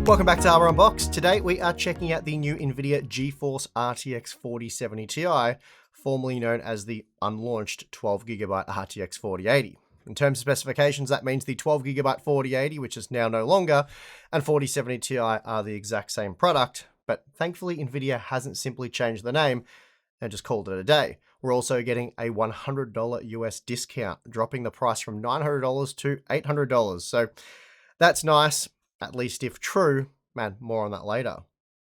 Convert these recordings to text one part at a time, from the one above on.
Welcome back to our Unboxed. Today we are checking out the new Nvidia GeForce RTX 4070 Ti, formerly known as the unlaunched 12GB RTX 4080. In terms of specifications, that means the 12GB 4080, which is now no longer, and 4070 Ti are the exact same product, but thankfully Nvidia hasn't simply changed the name and just called it a day. We're also getting a $100 US discount, dropping the price from $900 to $800. So that's nice, at least if true. Man, more on that later.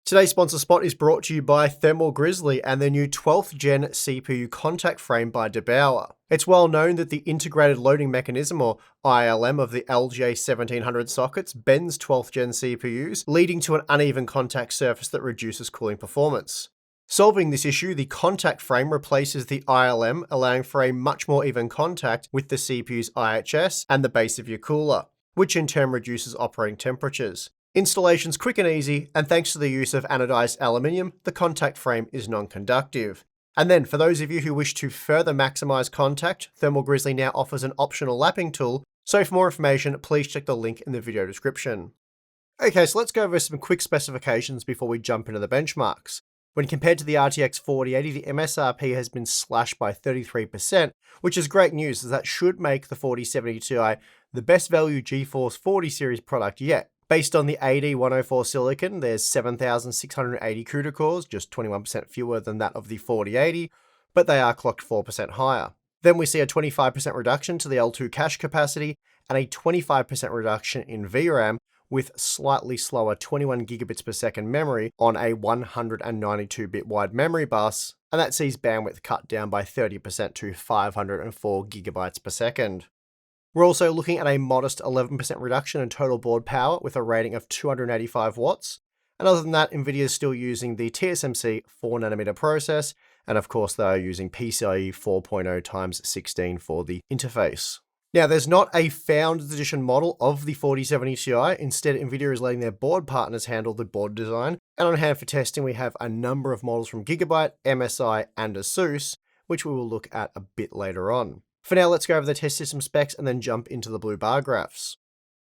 Today's sponsor spot is brought to you by Thermal Grizzly and their new 12th gen CPU contact frame by DeBauer. It's well known that the integrated loading mechanism, or ILM, of the LJ1700 sockets bends 12th gen CPUs, leading to an uneven contact surface that reduces cooling performance. Solving this issue, the contact frame replaces the ILM, allowing for a much more even contact with the CPU's IHS and the base of your cooler, which in turn reduces operating temperatures. Installation's quick and easy, and thanks to the use of anodized aluminium, the contact frame is non-conductive. And then, for those of you who wish to further maximize contact, Thermal Grizzly now offers an optional lapping tool, so for more information, please check the link in the video description. Okay, so let's go over some quick specifications before we jump into the benchmarks. When compared to the RTX 4080, the MSRP has been slashed by 33%, which is great news, as that should make the 4070 Ti the best value GeForce 40 series product yet. Based on the AD104 silicon, there's 7,680 CUDA cores, just 21% fewer than that of the 4080, but they are clocked 4% higher. Then we see a 25% reduction to the L2 cache capacity and a 25% reduction in VRAM, with slightly slower 21 gigabits per second memory on a 192-bit wide memory bus, and that sees bandwidth cut down by 30% to 504 gigabytes per second. We're also looking at a modest 11% reduction in total board power with a rating of 285 watts, and other than that, Nvidia is still using the TSMC 4nm process, and of course they are using PCIe 4.0x16 for the interface. Now, there's not a Founders Edition model of the 4070 Ti. Instead, Nvidia is letting their board partners handle the board design. And on hand for testing, we have a number of models from Gigabyte, MSI, and ASUS, which we will look at a bit later on. For now, let's go over the test system specs and then jump into the blue bar graphs.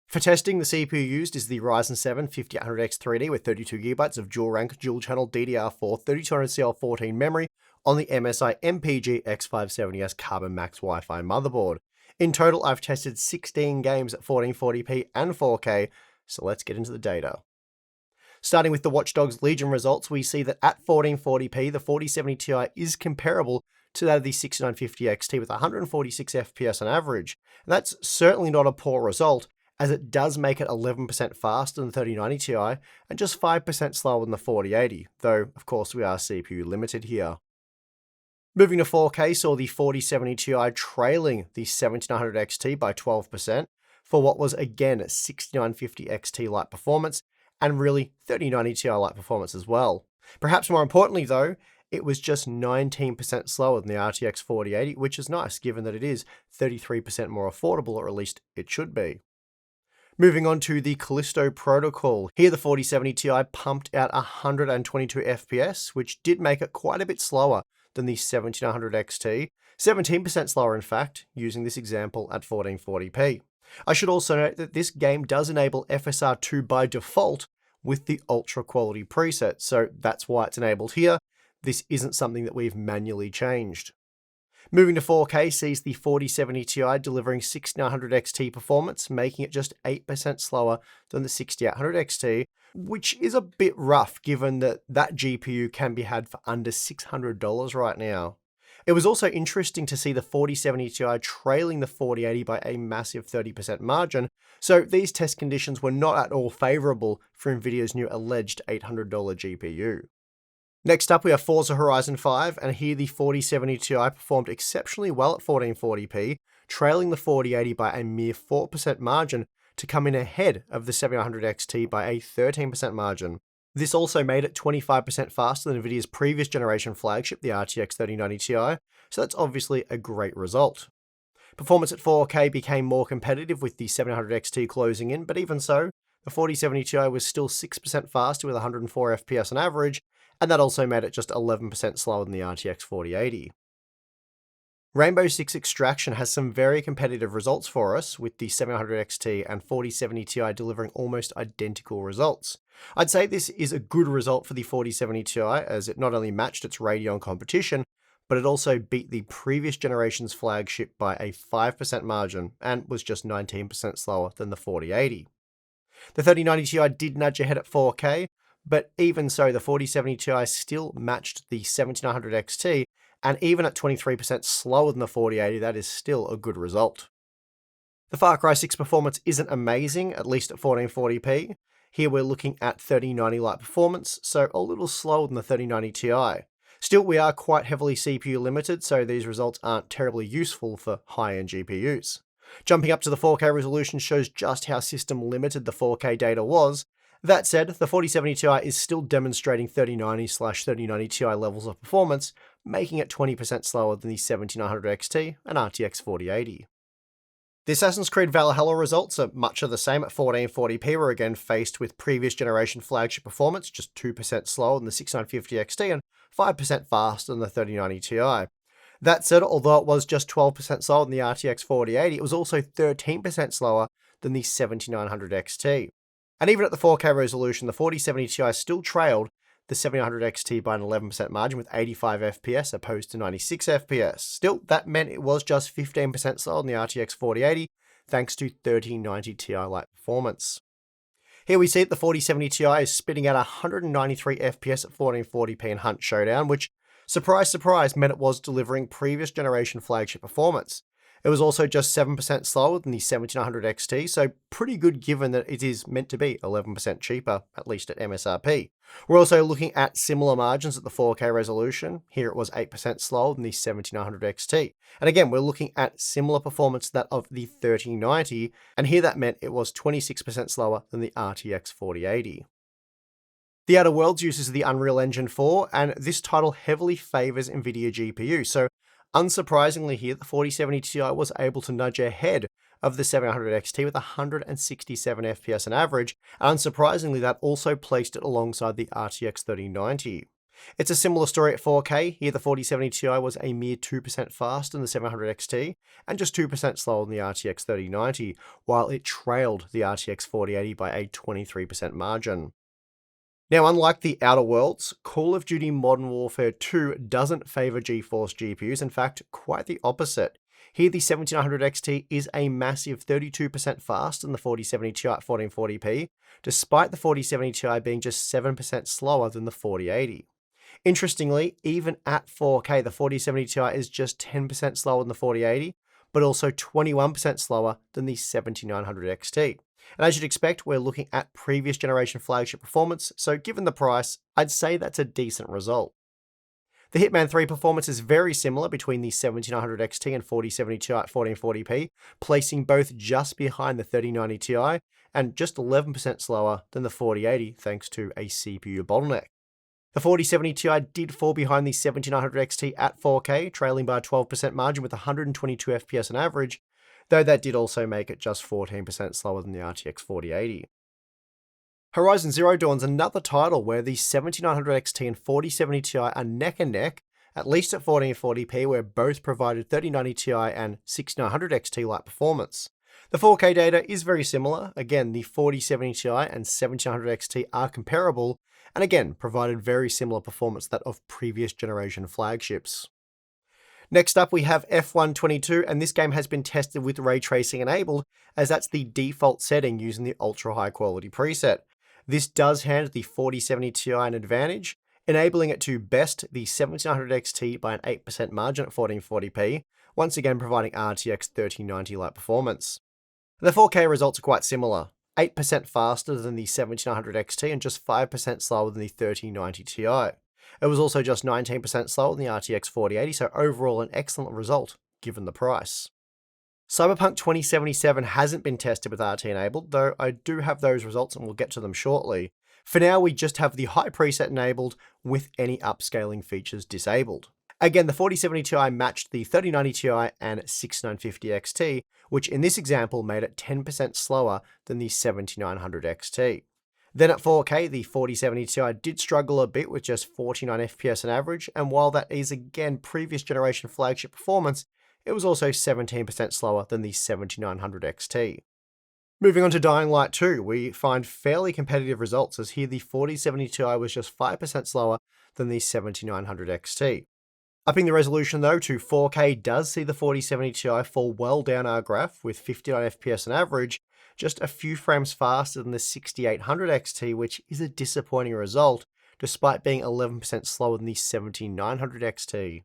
For testing, the CPU used is the Ryzen 7 5800X3D with 32GB of dual-rank, dual-channel DDR4 3200CL14 memory on the MSI MPG X570S Carbon Max Wi-Fi motherboard. In total, I've tested 16 games at 1440p and 4K, so let's get into the data. Starting with the Watch Dogs Legion results, we see that at 1440p, the 4070 Ti is comparable to that of the 6950 XT with 146 FPS on average. And that's certainly not a poor result, as it does make it 11% faster than the 3090 Ti and just 5% slower than the 4080, though of course we are CPU limited here. Moving to 4K saw the 4070 Ti trailing the 7900 XT by 12% for what was again 6950 XT-like performance and really 3090 Ti-like performance as well. Perhaps more importantly though, it was just 19% slower than the RTX 4080, which is nice given that it is 33% more affordable, or at least it should be. Moving on to the Callisto Protocol. Here the 4070 Ti pumped out 122 FPS, which did make it quite a bit slower than the 7900 XT, 17% slower in fact, using this example at 1440p. I should also note that this game does enable FSR2 by default with the ultra quality preset, so that's why it's enabled here. This isn't something that we've manually changed. Moving to 4K sees the 4070 Ti delivering 6900 XT performance, making it just 8% slower than the 6800 XT, which is a bit rough given that that GPU can be had for under $600 right now. It was also interesting to see the 4070 Ti trailing the 4080 by a massive 30% margin, so these test conditions were not at all favorable for Nvidia's new alleged $800 GPU. Next up we have Forza Horizon 5, and here the 4070 Ti performed exceptionally well at 1440p, trailing the 4080 by a mere 4% margin to come in ahead of the 7900 XT by a 13% margin. This also made it 25% faster than Nvidia's previous generation flagship, the RTX 3090 Ti, so that's obviously a great result. Performance at 4K became more competitive with the 700 XT closing in, but even so, the 4070 Ti was still 6% faster with 104 FPS on average, and that also made it just 11% slower than the RTX 4080. Rainbow Six Extraction has some very competitive results for us, with the 700 XT and 4070 Ti delivering almost identical results. I'd say this is a good result for the 4070 Ti, as it not only matched its Radeon competition, but it also beat the previous generation's flagship by a 5% margin and was just 19% slower than the 4080. The 3090 Ti did nudge ahead at 4K, but even so, the 4070 Ti still matched the 7900 XT, and even at 23% slower than the 4080, that is still a good result. The Far Cry 6 performance isn't amazing, at least at 1440p. Here we're looking at 3090 Lite performance, so a little slower than the 3090 Ti. Still, we are quite heavily CPU limited, so these results aren't terribly useful for high-end GPUs. Jumping up to the 4K resolution shows just how system limited the 4K data was. That said, the 4070 Ti is still demonstrating 3090/3090 Ti levels of performance, making it 20% slower than the 7900 XT and RTX 4080. The Assassin's Creed Valhalla results are much of the same at 1440p. We're again faced with previous generation flagship performance, just 2% slower than the 6950 XT and 5% faster than the 3090 Ti. That said, although it was just 12% slower than the RTX 4080, it was also 13% slower than the 7900 XT. And even at the 4K resolution, the 4070 Ti still trailed the 700 XT by an 11% margin with 85 FPS opposed to 96 FPS. Still, that meant it was just 15% slower than the RTX 4080, thanks to 3090 Ti Lite performance. Here we see that the 4070 Ti is spitting out 193 FPS at 1440p in Hunt Showdown, which, surprise surprise, meant it was delivering previous generation flagship performance. It was also just 7% slower than the 1700 XT, so pretty good given that it is meant to be 11% cheaper, at least at MSRP. We're also looking at similar margins at the 4K resolution. Here it was 8% slower than the 1700 XT. And again, we're looking at similar performance to that of the 3090, and here that meant it was 26% slower than the RTX 4080. The Outer Worlds uses the Unreal Engine 4, and this title heavily favors Nvidia GPU, so unsurprisingly here, the 4070 Ti was able to nudge ahead of the 700 XT with 167 FPS on average, and unsurprisingly that also placed it alongside the RTX 3090. It's a similar story at 4K. Here the 4070 Ti was a mere 2% faster than the 700 XT, and just 2% slower than the RTX 3090, while it trailed the RTX 4080 by a 23% margin. Now, unlike the Outer Worlds, Call of Duty Modern Warfare 2 doesn't favor GeForce GPUs, in fact, quite the opposite. Here, the 7900 XT is a massive 32% faster than the 4070 Ti at 1440p, despite the 4070 Ti being just 7% slower than the 4080. Interestingly, even at 4K, the 4070 Ti is just 10% slower than the 4080, but also 21% slower than the 7900 XT. And as you'd expect, we're looking at previous generation flagship performance, so given the price, I'd say that's a decent result. The Hitman 3 performance is very similar between the 7900 XT and 4070 Ti at 1440p, placing both just behind the 3090 Ti and just 11% slower than the 4080 thanks to a CPU bottleneck. The 4070 Ti did fall behind the 7900 XT at 4K, trailing by a 12% margin with 122 FPS on average, though that did also make it just 14% slower than the RTX 4080. Horizon Zero Dawn's another title where the 7900 XT and 4070 Ti are neck and neck, at least at 1440p, where both provided 3090 Ti and 6900 XT like performance. The 4K data is very similar. Again, the 4070 Ti and 7900 XT are comparable, and again, provided very similar performance to that of previous generation flagships. Next up, we have F122, and this game has been tested with ray tracing enabled, as that's the default setting using the ultra high quality preset. This does hand the 4070 Ti an advantage, enabling it to best the 1700 XT by an 8% margin at 1440p, once again providing RTX 3090 like performance. The 4K results are quite similar, 8% faster than the 1700 XT and just 5% slower than the 3090 Ti. It was also just 19% slower than the RTX 4080, so overall an excellent result given the price. Cyberpunk 2077 hasn't been tested with RT enabled, though I do have those results and we'll get to them shortly. For now, we just have the high preset enabled with any upscaling features disabled. Again, the 4070 Ti matched the 3090 Ti and 6950 XT, which in this example made it 10% slower than the 7900 XT. Then at 4K, the 4070 Ti did struggle a bit with just 49 FPS on average, and while that is again previous generation flagship performance, it was also 17% slower than the 7900 XT. Moving on to Dying Light 2, we find fairly competitive results, as here the 4070 Ti was just 5% slower than the 7900 XT. Upping the resolution though to 4K does see the 4070 Ti fall well down our graph, with 59 FPS on average, just a few frames faster than the 6800 XT, which is a disappointing result, despite being 11% slower than the 7900 XT.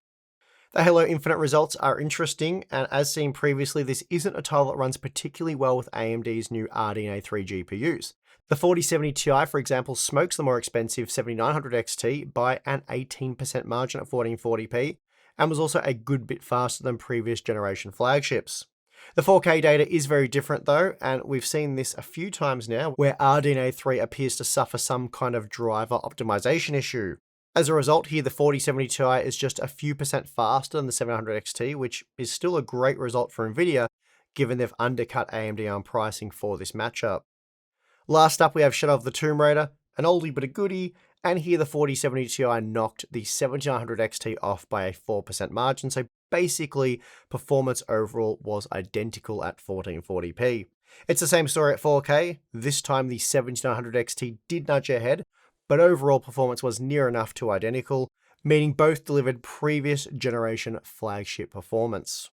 The Halo Infinite results are interesting, and as seen previously, this isn't a title that runs particularly well with AMD's new RDNA 3 GPUs. The 4070 Ti, for example, smokes the more expensive 7900 XT by an 18% margin at 1440p, and was also a good bit faster than previous generation flagships. The 4K data is very different though, and we've seen this a few times now, where RDNA 3 appears to suffer some kind of driver optimization issue. As a result here, the 4070 Ti is just a few percent faster than the 700 XT, which is still a great result for Nvidia, given they've undercut AMD on pricing for this matchup. Last up, we have Shadow of the Tomb Raider, an oldie but a goodie, and here the 4070 Ti knocked the 7900 XT off by a 4% margin, so basically performance overall was identical at 1440p. It's the same story at 4K, this time the 7900 XT did nudge ahead, but overall performance was near enough to identical, meaning both delivered previous generation flagship performance.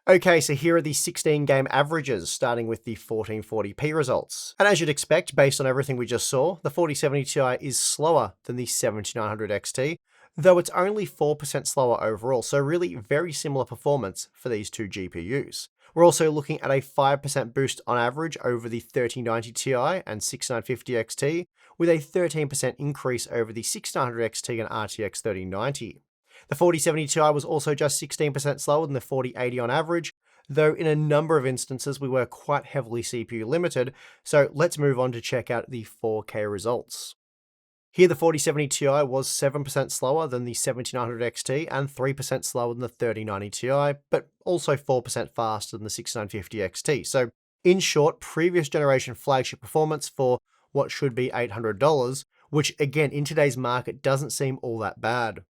Okay, so here are the 16 game averages, starting with the 1440p results. And as you'd expect, based on everything we just saw, the 4070 Ti is slower than the 7900 XT, though it's only 4% slower overall, so really very similar performance for these two GPUs. We're also looking at a 5% boost on average over the 3090 Ti and 6950 XT, with a 13% increase over the 6900 XT and RTX 3090. The 4070 Ti was also just 16% slower than the 4080 on average, though in a number of instances we were quite heavily CPU limited, so let's move on to check out the 4K results. Here the 4070 Ti was 7% slower than the 7900 XT and 3% slower than the 3090 Ti, but also 4% faster than the 6950 XT. So in short, previous generation flagship performance for what should be $800, which again in today's market doesn't seem all that bad.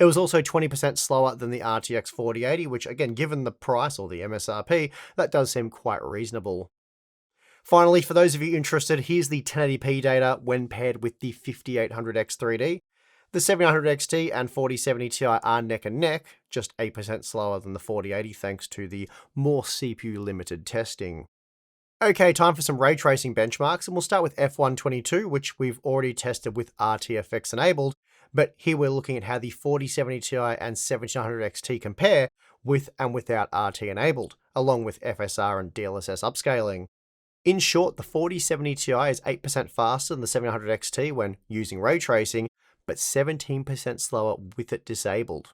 It was also 20% slower than the RTX 4080, which again, given the price or the MSRP, that does seem quite reasonable. Finally, for those of you interested, here's the 1080p data when paired with the 5800X 3D. The 7900 XT and 4070 Ti are neck and neck, just 8% slower than the 4080 thanks to the more CPU limited testing. Okay, time for some ray tracing benchmarks, and we'll start with F122, which we've already tested with RTFX enabled, but here we're looking at how the 4070 Ti and 7900 XT compare with and without RT enabled, along with FSR and DLSS upscaling. In short, the 4070 Ti is 8% faster than the 700 XT when using ray tracing, but 17% slower with it disabled.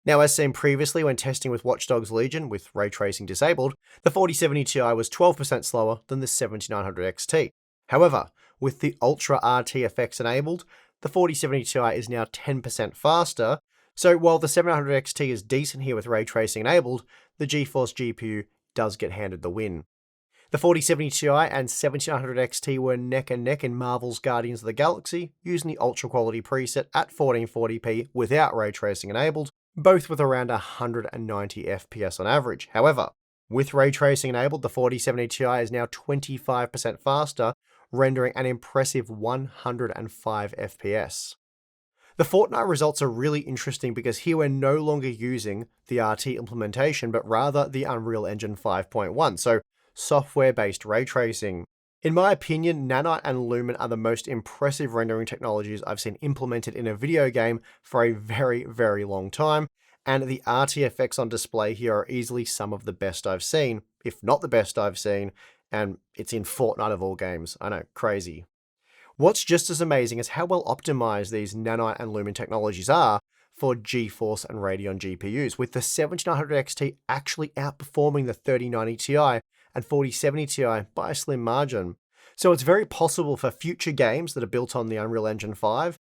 Now, as seen previously when testing with Watch Dogs Legion with ray tracing disabled, the 4070 Ti was 12% slower than the 7900 XT. However, with the Ultra RTFX enabled, the 4070 Ti is now 10% faster, so while the 700 XT is decent here with ray tracing enabled, the GeForce GPU does get handed the win. The 4070 Ti and 7900 XT were neck and neck in Marvel's Guardians of the Galaxy, using the ultra quality preset at 1440p without ray tracing enabled, both with around 190 FPS on average. However, with ray tracing enabled, the 4070 Ti is now 25% faster, rendering an impressive 105 FPS. The Fortnite results are really interesting because here we're no longer using the RT implementation, but rather the Unreal Engine 5.1, so software-based ray tracing. In my opinion, Nanite and Lumen are the most impressive rendering technologies I've seen implemented in a video game for a very, very long time, and the RTFX on display here are easily some of the best I've seen, if not the best I've seen, and it's in Fortnite of all games. I know, crazy. What's just as amazing is how well optimized these Nanite and Lumen technologies are for GeForce and Radeon GPUs, with the 7900 XT actually outperforming the 3090 Ti and 4070 Ti by a slim margin. So it's very possible for future games that are built on the Unreal Engine 5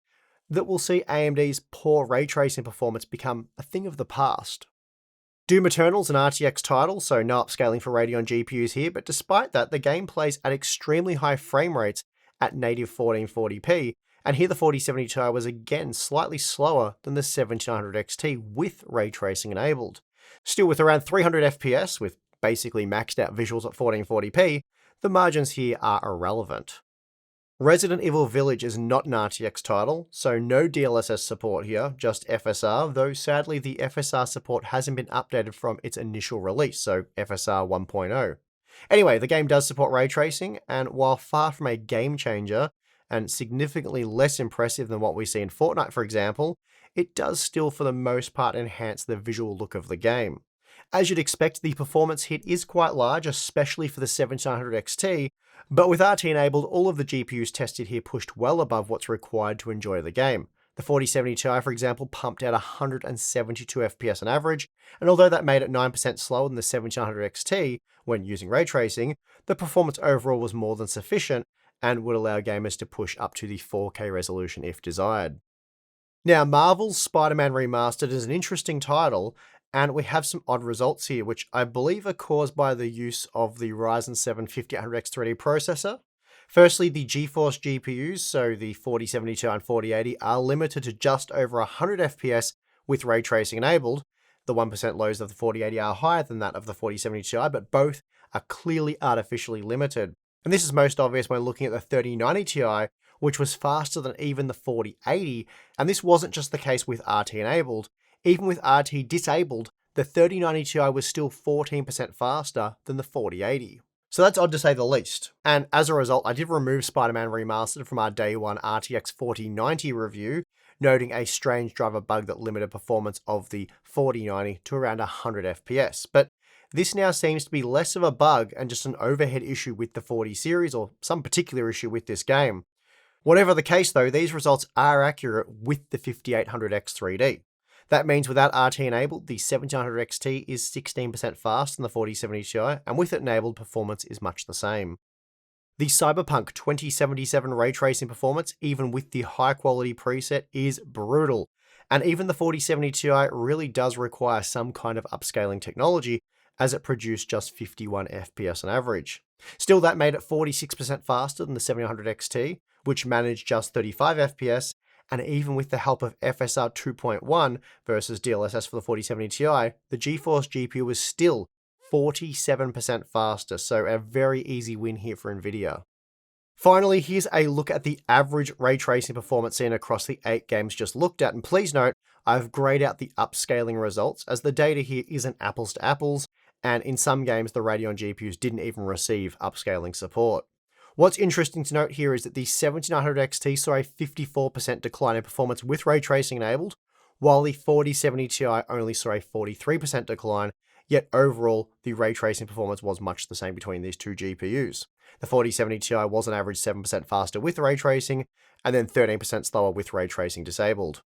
that will see AMD's poor ray tracing performance become a thing of the past. Doom Eternal's an RTX title, so no upscaling for Radeon GPUs here, but despite that, the game plays at extremely high frame rates at native 1440p, and here the 4070 Ti was again slightly slower than the 7900 XT with ray tracing enabled. Still, with around 300 FPS, with basically maxed out visuals at 1440p, the margins here are irrelevant. Resident Evil Village is not an RTX title, so no DLSS support here, just FSR, though sadly the FSR support hasn't been updated from its initial release, so FSR 1.0. Anyway, the game does support ray tracing, and while far from a game changer, and significantly less impressive than what we see in Fortnite for example, it does still for the most part enhance the visual look of the game. As you'd expect, the performance hit is quite large, especially for the 7900 XT, but with RT enabled, all of the GPUs tested here pushed well above what's required to enjoy the game. The 4070 Ti, for example, pumped out 172 FPS on average, and although that made it 9% slower than the 7900 XT when using ray tracing, the performance overall was more than sufficient and would allow gamers to push up to the 4K resolution if desired. Now, Marvel's Spider-Man Remastered is an interesting title, and we have some odd results here, which I believe are caused by the use of the Ryzen 7 5800X 3D processor. Firstly, the GeForce GPUs, so the 4070 Ti and 4080, are limited to just over 100 FPS with ray tracing enabled. The 1% lows of the 4080 are higher than that of the 4070 Ti, but both are clearly artificially limited. And this is most obvious when looking at the 3090 Ti, which was faster than even the 4080, and this wasn't just the case with RT enabled. Even with RT disabled, the 3090 Ti was still 14% faster than the 4080. So that's odd to say the least. And as a result, I did remove Spider-Man Remastered from our day one RTX 4090 review, noting a strange driver bug that limited performance of the 4090 to around 100 FPS. But this now seems to be less of a bug and just an overhead issue with the 40 series, or some particular issue with this game. Whatever the case though, these results are accurate with the 5800X 3D. That means without RT enabled, the 7900 XT is 16% faster than the 4070 Ti, and with it enabled, performance is much the same. The Cyberpunk 2077 ray tracing performance, even with the high quality preset, is brutal, and even the 4070 Ti really does require some kind of upscaling technology, as it produced just 51 FPS on average. Still, that made it 46% faster than the 7900 XT, which managed just 35 FPS, and even with the help of FSR 2.1 versus DLSS for the 4070 Ti, the GeForce GPU was still 47% faster, so a very easy win here for Nvidia. Finally, here's a look at the average ray tracing performance seen across the 8 games just looked at, and please note, I've grayed out the upscaling results as the data here isn't apples to apples, and in some games the Radeon GPUs didn't even receive upscaling support. What's interesting to note here is that the 7900 XT saw a 54% decline in performance with ray tracing enabled, while the 4070 Ti only saw a 43% decline, yet overall the ray tracing performance was much the same between these two GPUs. The 4070 Ti was on average 7% faster with ray tracing, and then 13% slower with ray tracing disabled.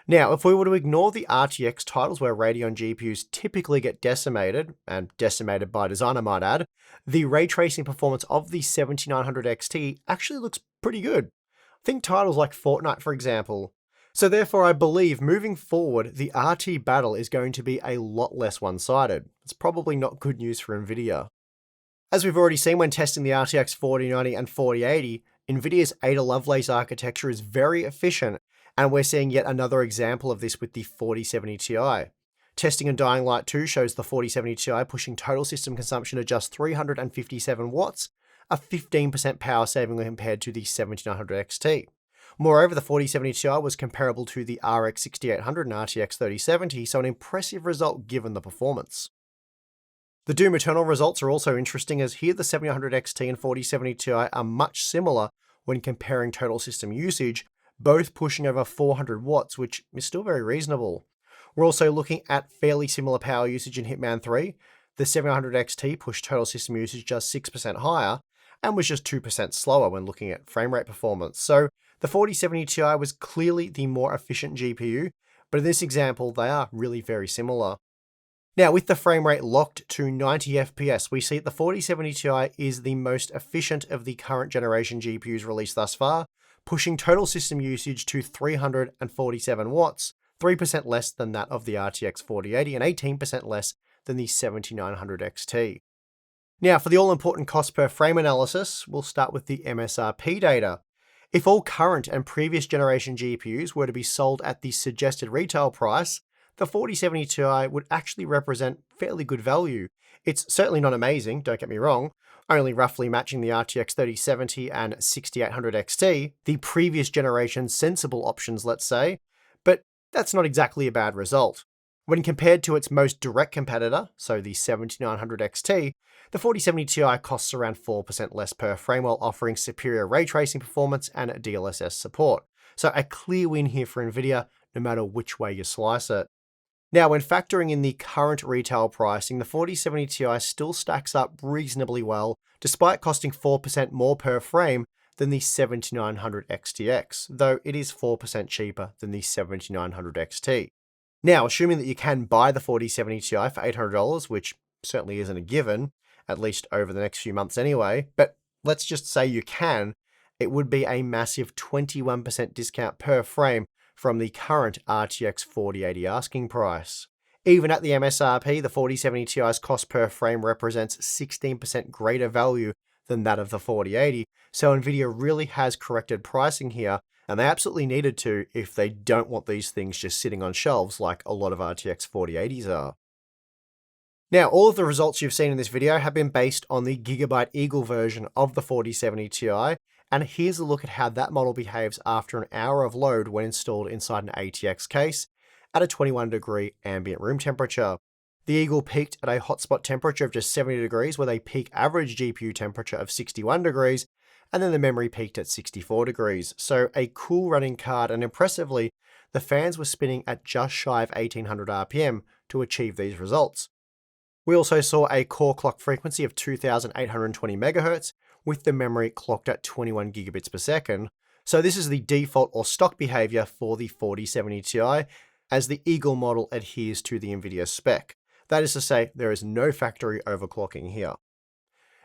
Now, if we were to ignore the RTX titles where Radeon GPUs typically get decimated, and decimated by design I might add, the ray tracing performance of the 7900 XT actually looks pretty good. Think titles like Fortnite for example. So therefore I believe moving forward, the RT battle is going to be a lot less one-sided. It's probably not good news for Nvidia. As we've already seen when testing the RTX 4090 and 4080, Nvidia's Ada Lovelace architecture is very efficient, and we're seeing yet another example of this with the 4070 Ti. Testing in Dying Light 2 shows the 4070 Ti pushing total system consumption to just 357 watts, a 15% power saving when compared to the 7900 XT. Moreover, the 4070 Ti was comparable to the RX 6800 and RTX 3070, so an impressive result given the performance. The Doom Eternal results are also interesting, as here the 7900 XT and 4070 Ti are much similar when comparing total system usage, both pushing over 400 watts, which is still very reasonable. We're also looking at fairly similar power usage in Hitman 3. The 700 XT pushed total system usage just 6% higher, and was just 2% slower when looking at frame rate performance. So the 4070 Ti was clearly the more efficient GPU, but in this example, they are really very similar. Now, with the frame rate locked to 90 FPS, we see that the 4070 Ti is the most efficient of the current generation GPUs released thus far, pushing total system usage to 347 watts, 3% less than that of the RTX 4080 and 18% less than the 7900 XT. Now, for the all-important cost per frame analysis, we'll start with the MSRP data. If all current and previous generation GPUs were to be sold at the suggested retail price, the 4070 Ti would actually represent fairly good value. It's certainly not amazing, don't get me wrong, only roughly matching the RTX 3070 and 6800 XT, the previous generation sensible options, let's say, but that's not exactly a bad result. When compared to its most direct competitor, so the 7900 XT, the 4070 Ti costs around 4% less per frame while offering superior ray tracing performance and DLSS support. So a clear win here for Nvidia, no matter which way you slice it. Now, when factoring in the current retail pricing, the 4070 Ti still stacks up reasonably well, despite costing 4% more per frame than the 7900 XTX, though it is 4% cheaper than the 7900 XT. Now, assuming that you can buy the 4070 Ti for $800, which certainly isn't a given, at least over the next few months anyway, but let's just say you can, it would be a massive 21% discount per frame from the current RTX 4080 asking price. Even at the MSRP, the 4070 Ti's cost per frame represents 16% greater value than that of the 4080, so Nvidia really has corrected pricing here, and they absolutely needed to if they don't want these things just sitting on shelves like a lot of RTX 4080s are. Now, all of the results you've seen in this video have been based on the Gigabyte Eagle version of the 4070 Ti, and here's a look at how that model behaves after an hour of load when installed inside an ATX case at a 21 degree ambient room temperature. The Eagle peaked at a hotspot temperature of just 70 degrees with a peak average GPU temperature of 61 degrees, and then the memory peaked at 64 degrees. So a cool running card, and impressively, the fans were spinning at just shy of 1800 RPM to achieve these results. We also saw a core clock frequency of 2820 MHz, with the memory clocked at 21 gigabits per second. So this is the default or stock behavior for the 4070 Ti, as the Eagle model adheres to the Nvidia spec. That is to say, there is no factory overclocking here.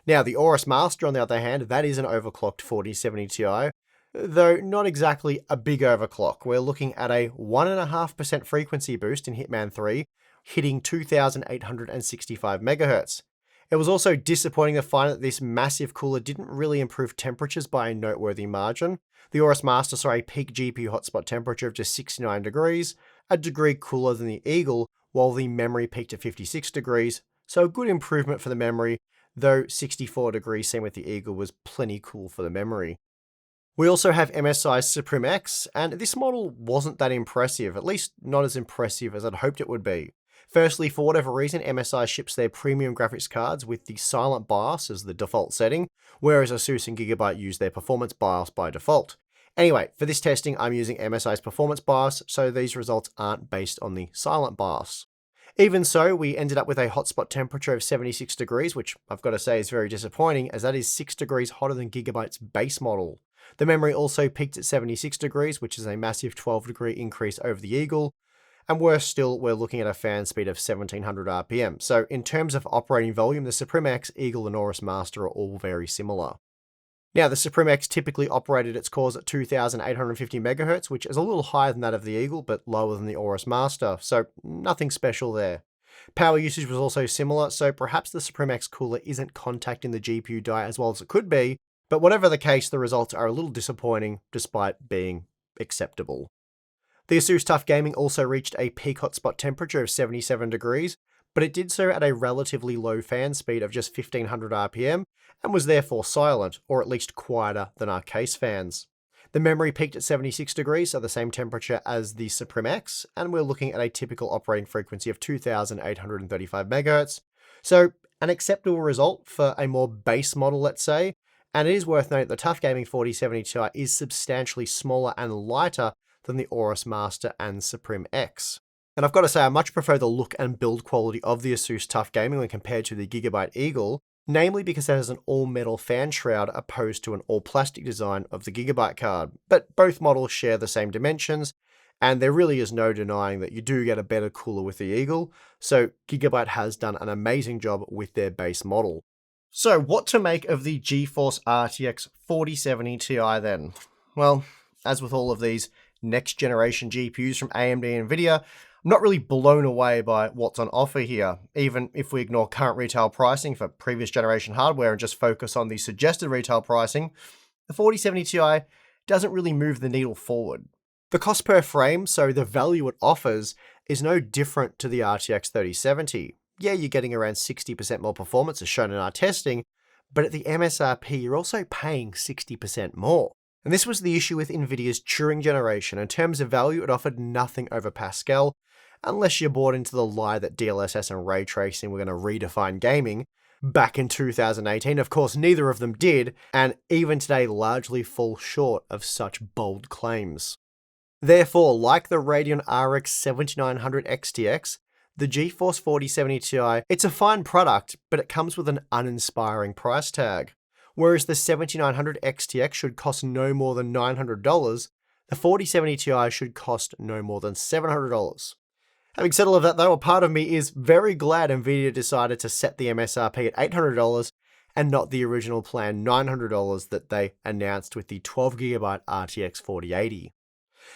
Now, the Aorus Master, on the other hand, that is an overclocked 4070 Ti, though not exactly a big overclock. We're looking at a 1.5% frequency boost in Hitman 3, hitting 2865 MHz. It was also disappointing to find that this massive cooler didn't really improve temperatures by a noteworthy margin. The Aorus Master saw a peak GPU hotspot temperature of just 69 degrees, a degree cooler than the Eagle, while the memory peaked at 56 degrees, so a good improvement for the memory, though 64 degrees same with the Eagle was plenty cool for the memory. We also have MSI's Supreme X, and this model wasn't that impressive, at least not as impressive as I'd hoped it would be. Firstly, for whatever reason, MSI ships their premium graphics cards with the silent BIOS as the default setting, whereas Asus and Gigabyte use their performance BIOS by default. Anyway, for this testing, I'm using MSI's performance BIOS, so these results aren't based on the silent BIOS. Even so, we ended up with a hotspot temperature of 76 degrees, which I've got to say is very disappointing, as that is 6 degrees hotter than Gigabyte's base model. The memory also peaked at 76 degrees, which is a massive 12-degree increase over the Eagle, and worse still, we're looking at a fan speed of 1700 RPM. So in terms of operating volume, the Supreme X, Eagle, and Aorus Master are all very similar. Now, the Supreme X typically operated its cores at 2850 MHz, which is a little higher than that of the Eagle, but lower than the Aorus Master, so nothing special there. Power usage was also similar, so perhaps the Supreme X cooler isn't contacting the GPU die as well as it could be, but whatever the case, the results are a little disappointing despite being acceptable. The Asus TUF Gaming also reached a peak hotspot temperature of 77 degrees, but it did so at a relatively low fan speed of just 1500 RPM and was therefore silent, or at least quieter than our case fans. The memory peaked at 76 degrees, so the same temperature as the Supreme X, and we're looking at a typical operating frequency of 2835 MHz. So an acceptable result for a more base model, let's say, and it is worth noting that the TUF Gaming 4070 Ti is substantially smaller and lighter than the Aorus Master and Supreme X. And I've got to say, I much prefer the look and build quality of the Asus TUF Gaming when compared to the Gigabyte Eagle, namely because it has an all-metal fan shroud opposed to an all-plastic design of the Gigabyte card. But both models share the same dimensions, and there really is no denying that you do get a better cooler with the Eagle, so Gigabyte has done an amazing job with their base model. So what to make of the GeForce RTX 4070 Ti then? Well, as with all of these next generation GPUs from AMD and Nvidia, I'm not really blown away by what's on offer here, even if we ignore current retail pricing for previous generation hardware and just focus on the suggested retail pricing. The 4070 Ti doesn't really move the needle forward. The cost per frame, so the value it offers, is no different to the RTX 3070. Yeah, you're getting around 60% more performance as shown in our testing, but at the MSRP, you're also paying 60% more. And this was the issue with Nvidia's Turing generation. In terms of value, it offered nothing over Pascal, unless you bought into the lie that DLSS and ray tracing were going to redefine gaming. Back in 2018, of course, neither of them did, and even today largely fall short of such bold claims. Therefore, like the Radeon RX 7900 XTX, the GeForce 4070 Ti, it's a fine product, but it comes with an uninspiring price tag. Whereas the 7900 XTX should cost no more than $900, the 4070 Ti should cost no more than $700. Having said all of that though, a part of me is very glad Nvidia decided to set the MSRP at $800 and not the original planned $900 that they announced with the 12GB RTX 4080.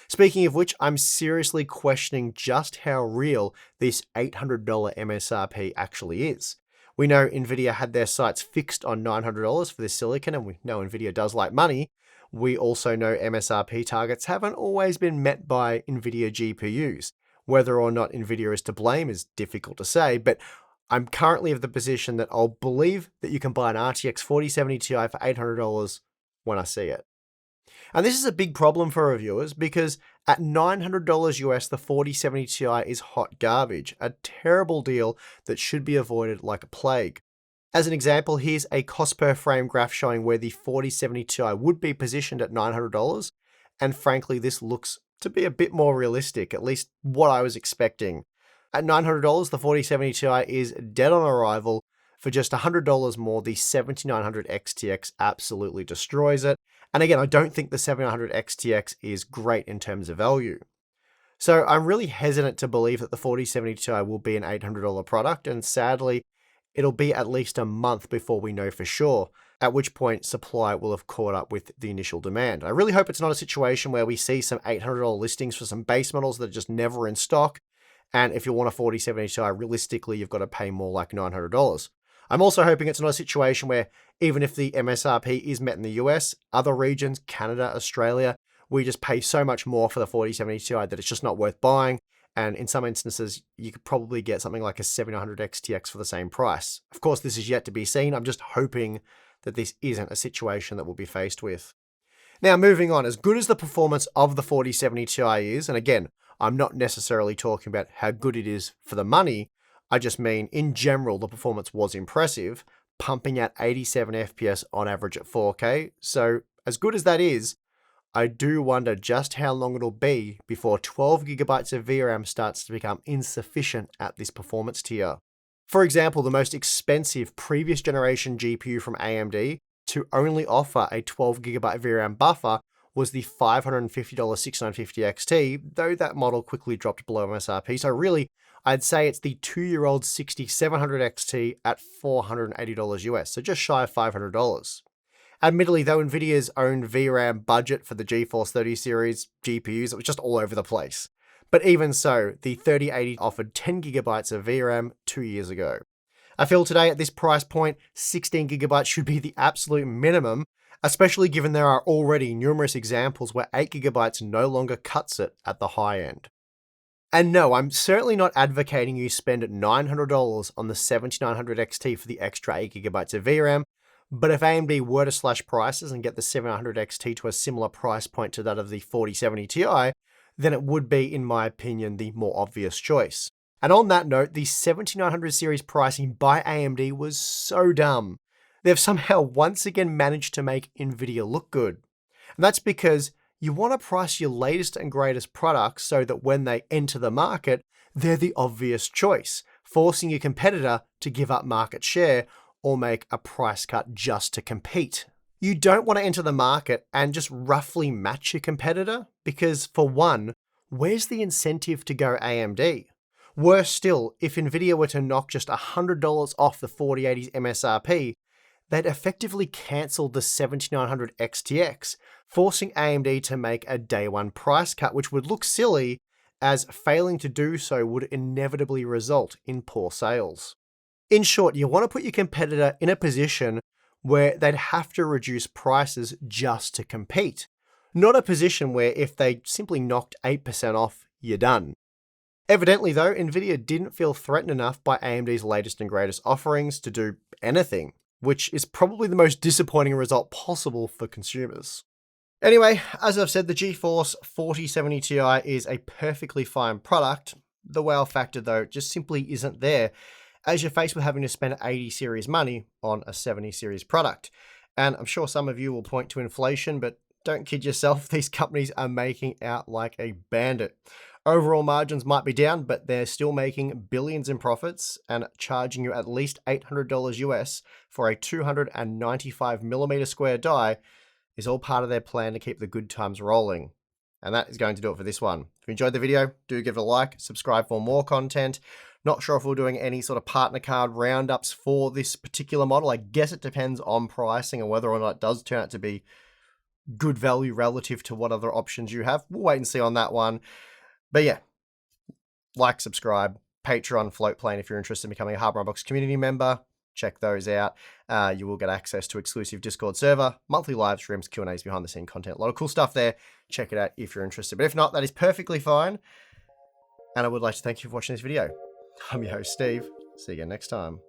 Speaking of which, I'm seriously questioning just how real this $800 MSRP actually is. We know Nvidia had their sights fixed on $900 for this silicon, and we know Nvidia does like money. We also know MSRP targets haven't always been met by Nvidia GPUs. Whether or not Nvidia is to blame is difficult to say, but I'm currently of the position that I'll believe that you can buy an RTX 4070 Ti for $800 when I see it. And this is a big problem for reviewers because at $900 US, the 4070 Ti is hot garbage, a terrible deal that should be avoided like a plague. As an example, here's a cost per frame graph showing where the 4070 Ti would be positioned at $900, and frankly, this looks to be a bit more realistic, at least what I was expecting. At $900, the 4070 Ti is dead on arrival. For just $100 more, the 7900 XTX absolutely destroys it. And again, I don't think the 7900 XTX is great in terms of value. So I'm really hesitant to believe that the 4070 Ti will be an $800 product, and sadly, it'll be at least a month before we know for sure, at which point supply will have caught up with the initial demand. I really hope it's not a situation where we see some $800 listings for some base models that are just never in stock, and if you want a 4070 Ti, realistically, you've got to pay more like $900. I'm also hoping it's not a situation where even if the MSRP is met in the US, other regions, Canada, Australia, we just pay so much more for the 4070 Ti that it's just not worth buying. And in some instances, you could probably get something like a 7900 XTX for the same price. Of course, this is yet to be seen. I'm just hoping that this isn't a situation that we'll be faced with. Now, moving on, as good as the performance of the 4070 Ti is, and again, I'm not necessarily talking about how good it is for the money, I just mean, in general, the performance was impressive, pumping out 87 FPS on average at 4K. So, as good as that is, I do wonder just how long it'll be before 12GB of VRAM starts to become insufficient at this performance tier. For example, the most expensive previous generation GPU from AMD to only offer a 12GB VRAM buffer was the $550 6950 XT, though that model quickly dropped below MSRP. So really, I'd say it's the 2-year-old 6700 XT at $480 US, so just shy of $500. Admittedly, though, Nvidia's own VRAM budget for the GeForce 30 series GPUs, it was just all over the place. But even so, the 3080 offered 10GB of VRAM 2 years ago. I feel today at this price point, 16GB should be the absolute minimum, especially given there are already numerous examples where 8GB no longer cuts it at the high end. And no, I'm certainly not advocating you spend $900 on the 7900 XT for the extra 8GB of VRAM, but if AMD were to slash prices and get the 700 XT to a similar price point to that of the 4070 Ti, then it would be, in my opinion, the more obvious choice. And on that note, the 7900 series pricing by AMD was so dumb. They've somehow once again managed to make Nvidia look good. And that's because you want to price your latest and greatest products so that when they enter the market, they're the obvious choice, forcing your competitor to give up market share or make a price cut just to compete. You don't want to enter the market and just roughly match your competitor because, for one, where's the incentive to go AMD? Worse still, if Nvidia were to knock just $100 off the 4080's MSRP, they'd effectively cancel the 7900 XTX, forcing AMD to make a day one price cut, which would look silly, as failing to do so would inevitably result in poor sales. In short, you want to put your competitor in a position where they'd have to reduce prices just to compete, not a position where if they simply knocked 8% off, you're done. Evidently though, Nvidia didn't feel threatened enough by AMD's latest and greatest offerings to do anything, which is probably the most disappointing result possible for consumers. Anyway, as I've said, the GeForce 4070 Ti is a perfectly fine product. The wow factor though just simply isn't there, as you're faced with having to spend 80 series money on a 70 series product. And I'm sure some of you will point to inflation, but don't kid yourself, these companies are making out like a bandit. Overall margins might be down, but they're still making billions in profits and charging you at least $800 US for a 295mm square die is all part of their plan to keep the good times rolling. And that is going to do it for this one. If you enjoyed the video, do give it a like, subscribe for more content. Not sure if we're doing any sort of partner card roundups for this particular model. I guess it depends on pricing and whether or not it does turn out to be good value relative to what other options you have. We'll wait and see on that one. But yeah, like, subscribe, Patreon, Float Plane if you're interested in becoming a Hardware Unboxed community member. Check those out. You will get access to exclusive Discord server, monthly live streams, Q&As, behind the scene content. A lot of cool stuff there. Check it out if you're interested. But if not, that is perfectly fine. And I would like to thank you for watching this video. I'm your host, Steve. See you again next time.